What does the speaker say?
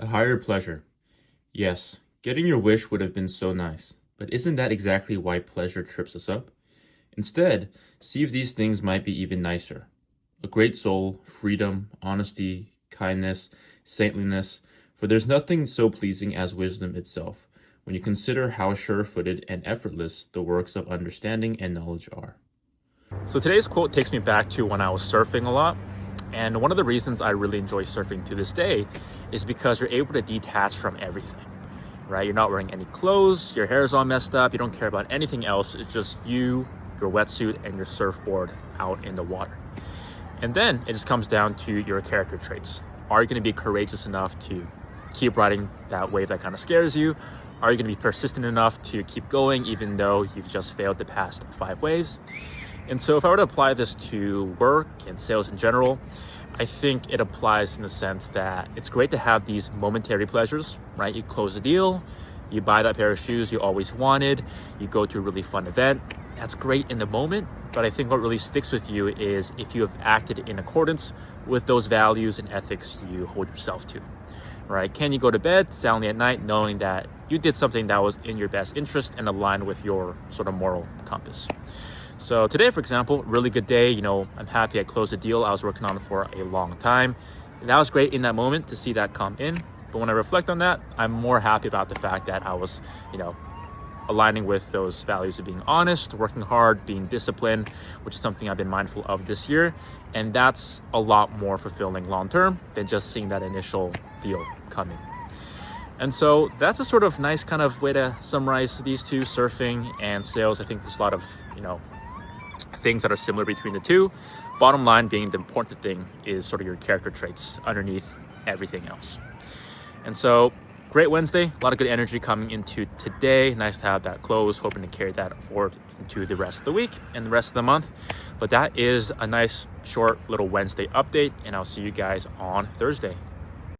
A higher pleasure. Yes, getting your wish would have been so nice. But isn't that exactly why pleasure trips us up? Instead, see if these things might be even nicer. A great soul, freedom, honesty, kindness, saintliness, for there's nothing so pleasing as wisdom itself, when you consider how sure-footed and effortless the works of understanding and knowledge are. So today's quote takes me back to when I was surfing a lot. And one of the reasons I really enjoy surfing to this day is because you're able to detach from everything, right? You're not wearing any clothes, your hair is all messed up, you don't care about anything else. It's just you, your wetsuit, and your surfboard out in the water. And then it just comes down to your character traits. Are you going to be courageous enough to keep riding that wave that kind of scares you? Are you going to be persistent enough to keep going even though you've just failed the past 5 waves? And so if I were to apply this to work and sales in general, I think it applies in the sense that it's great to have these momentary pleasures, right? You close a deal, you buy that pair of shoes you always wanted, you go to a really fun event. That's great in the moment, but I think what really sticks with you is if you have acted in accordance with those values and ethics you hold yourself to, right? Can you go to bed soundly at night knowing that you did something that was in your best interest and aligned with your sort of moral compass? So today, for example, really good day. I'm happy I closed a deal I was working on for a long time. That was great in that moment to see that come in. But when I reflect on that, I'm more happy about the fact that I was, aligning with those values of being honest, working hard, being disciplined, which is something I've been mindful of this year. And that's a lot more fulfilling long-term than just seeing that initial deal coming. And so that's a sort of nice kind of way to summarize these two, surfing and sales. I think there's a lot of, things that are similar between the two. Bottom line being the important thing is sort of your character traits underneath everything else. And so great Wednesday, a lot of good energy coming into today. Nice to have that close, hoping to carry that forward into the rest of the week and the rest of the month. But that is a nice short little Wednesday update, and I'll see you guys on Thursday.